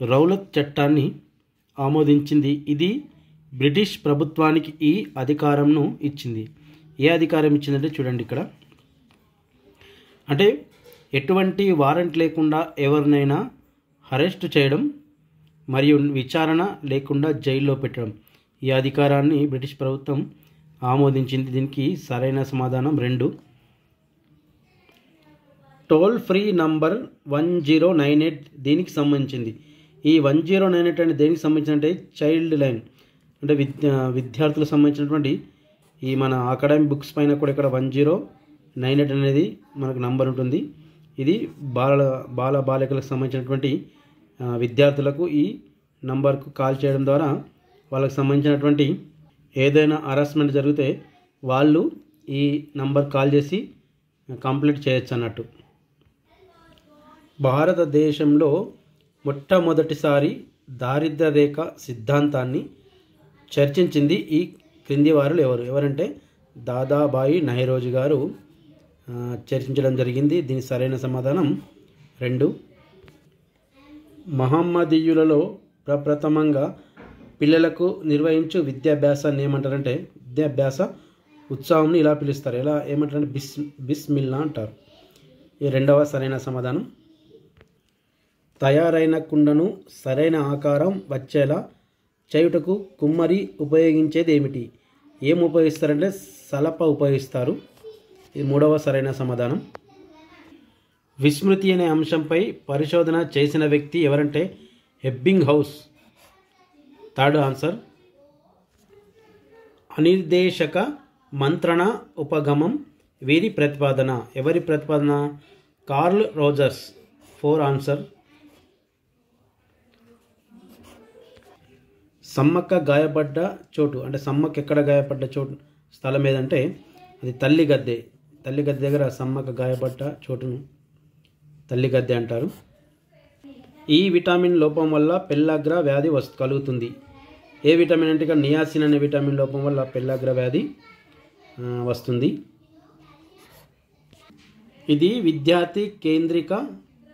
Rowlatt చట్టాన్ని ఆమోదించింది. ఇది బ్రిటిష్ ప్రభుత్వానికి ఈ అధికారంను ఇచ్చింది. ఏ అధికారం ఇచ్చిందంటే చూడండి ఇక్కడ, అంటే ఎటువంటి వారెంట్ లేకుండా ఎవరినైనా అరెస్ట్ చేయడం మరియు విచారణ లేకుండా జైల్లో పెట్టడం, ఈ అధికారాన్ని బ్రిటిష్ ప్రభుత్వం ఆమోదించింది. దీనికి సరైన సమాధానం 2. టోల్ ఫ్రీ నంబర్ 1098 దీనికి సంబంధించింది. ఈ 1098 అంటే దేనికి సంబంధించినట్టే చైల్డ్ లైన్, అంటే విద్యార్థులకు సంబంధించినటువంటి ఈ మన అకాడమిక్ బుక్స్ పైన కూడా ఇక్కడ 1098 అనేది మనకు నంబర్ ఉంటుంది. ఇది బాలికలకు సంబంధించినటువంటి విద్యార్థులకు ఈ నంబర్కు కాల్ చేయడం ద్వారా వాళ్ళకు సంబంధించినటువంటి ఏదైనా హరాస్మెంట్ జరిగితే వాళ్ళు ఈ నంబర్ కాల్ చేసి కంప్లీట్ చేయొచ్చు అన్నట్టు. భారతదేశంలో మొట్టమొదటిసారి దారిద్ర్య రేఖ సిద్ధాంతాన్ని చర్చించింది ఈ క్రింది వారు ఎవరంటే దాదాబాయి నౌరోజీ గారు చర్చించడం జరిగింది. దీని సరైన సమాధానం 2. మహమ్మదీయులలో ప్రప్రథమంగా పిల్లలకు నిర్వహించు విద్యాభ్యాసాన్ని ఏమంటారంటే విద్యాభ్యాస ఉత్సవంని ఇలా పిలుస్తారు. ఏమంటారంటే బిస్మిల్లా అంటారు. ఈ 2వ సరైన సమాధానం. తయారైన కుండను సరైన ఆకారం వచ్చేలా చేయుటకు కుమ్మరి ఉపయోగించేది ఏమిటి? ఏం ఉపయోగిస్తారంటే సలప ఉపయోగిస్తారు. ఇది 3వ సరైన సమాధానం. విస్మృతి అనే అంశంపై పరిశోధన చేసిన వ్యక్తి ఎవరంటే ఎబ్బింగ్ హౌస్. 3rd answer. అనిర్దేశక మంత్రణ ఉపగమం వీరి ప్రతిపాదన. ఎవరి ప్రతిపాదన? Curl Rogers. 4th answer. Sammakka గాయపడ్డ చోటు, అంటే సమ్మక్క ఎక్కడ గాయపడ్డ చోటు స్థలం ఏదంటే అది తల్లిగద్దె. తల్లిగద్దె దగ్గర సమ్మక్క గాయపడ్డ చోటును తల్లిగద్దె అంటారు. ఈ విటమిన్ లోపం వల్ల పెల్లాగ్ర వ్యాధి కలుగుతుంది. ఏ విటమిన్ అంటే ఇక్కడ నియాసిన్ అనే విటమిన్ లోపం వల్ల పెల్లాగ్ర వ్యాధి వస్తుంది. ఇది విద్యార్థి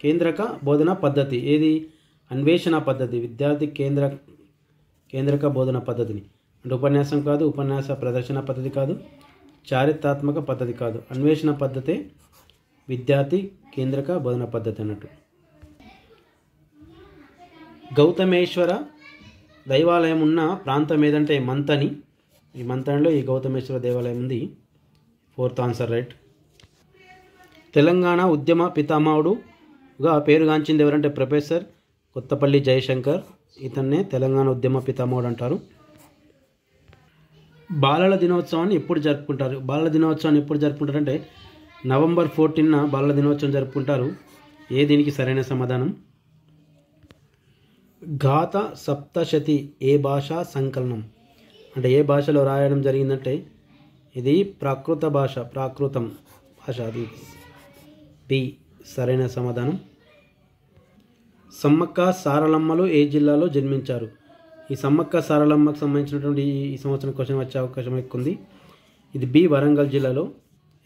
కేంద్రక బోధన పద్ధతి. ఏది? అన్వేషణ పద్ధతి. విద్యార్థి కేంద్రక బోధన పద్ధతిని, అంటే ఉపన్యాసం కాదు, ఉపన్యాస ప్రదర్శన పద్ధతి కాదు, చారిత్రాత్మక పద్ధతి కాదు, అన్వేషణ పద్ధతే విద్యార్థి కేంద్రక బోధన పద్ధతి అన్నట్టు. గౌతమేశ్వర దైవాలయం ఉన్న ప్రాంతం ఏదంటే మంతని. ఈ మంతనిలో ఈ గౌతమేశ్వర దేవాలయం ఉంది. 4th answer right. తెలంగాణ ఉద్యమ పితామహుడుగా పేరుగాంచింది ఎవరంటే ప్రొఫెసర్ కొత్తపల్లి జయశంకర్. ఇతన్నే తెలంగాణ ఉద్యమ పితామహుడు అంటారు. బాలల దినోత్సవాన్ని ఎప్పుడు జరుపుకుంటారు? బాలల దినోత్సవాన్ని ఎప్పుడు జరుపుకుంటారంటే November 14న బాలల దినోత్సవం జరుపుకుంటారు. దీనికి సరైన సమాధానం. గాథ సప్తశతి ఏ భాషా సంకలనం, అంటే ఏ భాషలో రాయడం జరిగిందంటే ఇది ప్రాకృతం భాష. అది బి సరైన సమాధానం. సమ్మక్క సారలమ్మలు ఏ జిల్లాలో జన్మించారు? ఈ సమ్మక్క సారలమ్మకు సంబంధించినటువంటి ఈ సంవత్సరం క్వశ్చన్ వచ్చే అవకాశం ఎక్కువ ఉంది. ఇది బి వరంగల్ జిల్లాలో.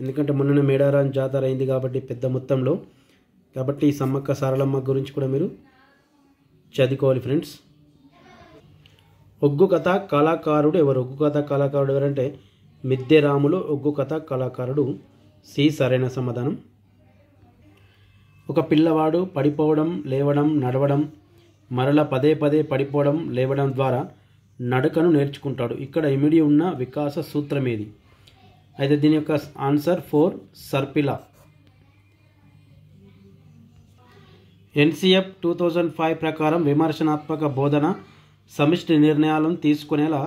ఎందుకంటే మొన్న మేడారం జాతర అయింది కాబట్టి పెద్ద మొత్తంలో, కాబట్టి ఈ సమ్మక్క సారలమ్మ గురించి కూడా మీరు చదువుకోవాలి ఫ్రెండ్స్. ఒగ్గు కథ కళాకారుడు ఎవరు? ఒగ్గు కథ కళాకారుడు ఎవరంటే మిద్దె రాములు ఒగ్గు కథ కళాకారుడు. సి సరైన సమాధానం. ఒక పిల్లవాడు పడిపోవడం, లేవడం, నడవడం, మరల పదే పడిపోవడం, లేవడం ద్వారా నడకను నేర్చుకుంటాడు. ఇక్కడ ఇమిడి ఉన్న వికాస సూత్రం ఏది? అయితే దీని యొక్క ఆన్సర్ 4 సర్పిలా. NCF 2005 ప్రకారం విమర్శనాత్మక బోధన సమిష్టి నిర్ణయాలను తీసుకునేలా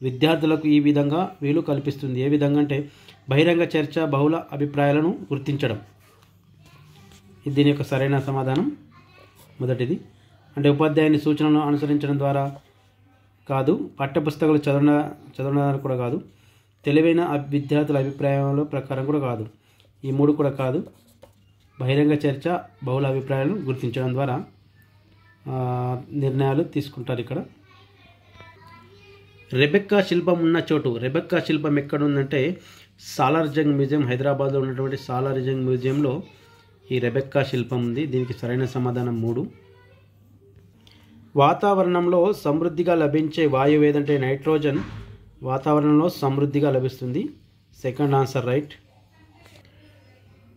విద్యార్థులకు ఈ విధంగా వీలు కల్పిస్తుంది. ఏ విధంగా అంటే బహిరంగ చర్చ, బహుళ అభిప్రాయాలను గుర్తించడం. దీని యొక్క సరైన సమాధానం మొదటిది. అంటే ఉపాధ్యాయుని సూచనలను అనుసరించడం ద్వారా కాదు, పాఠ్యపుస్తకాలు చదవడం కూడా కాదు, తెలివైన విద్యార్థుల అభిప్రాయాల ప్రకారం కూడా కాదు, ఈ 3 కూడా కాదు. బహిరంగ చర్చ, బహుళ అభిప్రాయాలను గుర్తించడం ద్వారా నిర్ణయాలు తీసుకుంటారు. ఇక్కడ రెబెక్కా శిల్పం ఉన్న చోటు. రెబెక్కా శిల్పం ఎక్కడ ఉందంటే సాలార్జంగ్ మ్యూజియం, హైదరాబాద్లో ఉన్నటువంటి సాలార్జంగ్ మ్యూజియంలో ఈ రెబెక్కా శిల్పం ఉంది. దీనికి సరైన సమాధానం 3. వాతావరణంలో సమృద్ధిగా లభించే వాయువు ఏదంటే నైట్రోజన్ వాతావరణంలో సమృద్ధిగా లభిస్తుంది. Second answer right.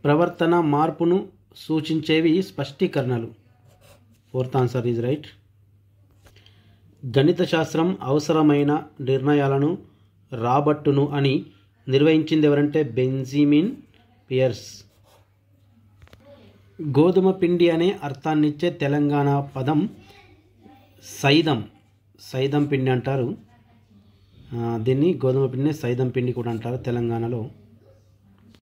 ప్రవర్తన మార్పును సూచించేవి స్పష్టీకరణలు. Fourth answer is right. గణిత శాస్త్రం అవసరమైన నిర్ణయాలను రాబట్టును అని నిర్వహించింది ఎవరంటే బెంజమిన్ పియర్స్. గోధుమ పిండి అనే అర్థాన్నిచ్చే తెలంగాణ పదం సైదం. సైదం పిండి అంటారు దీన్ని. గోధుమ పిండిని సైదం పిండి కూడా అంటారు తెలంగాణలో.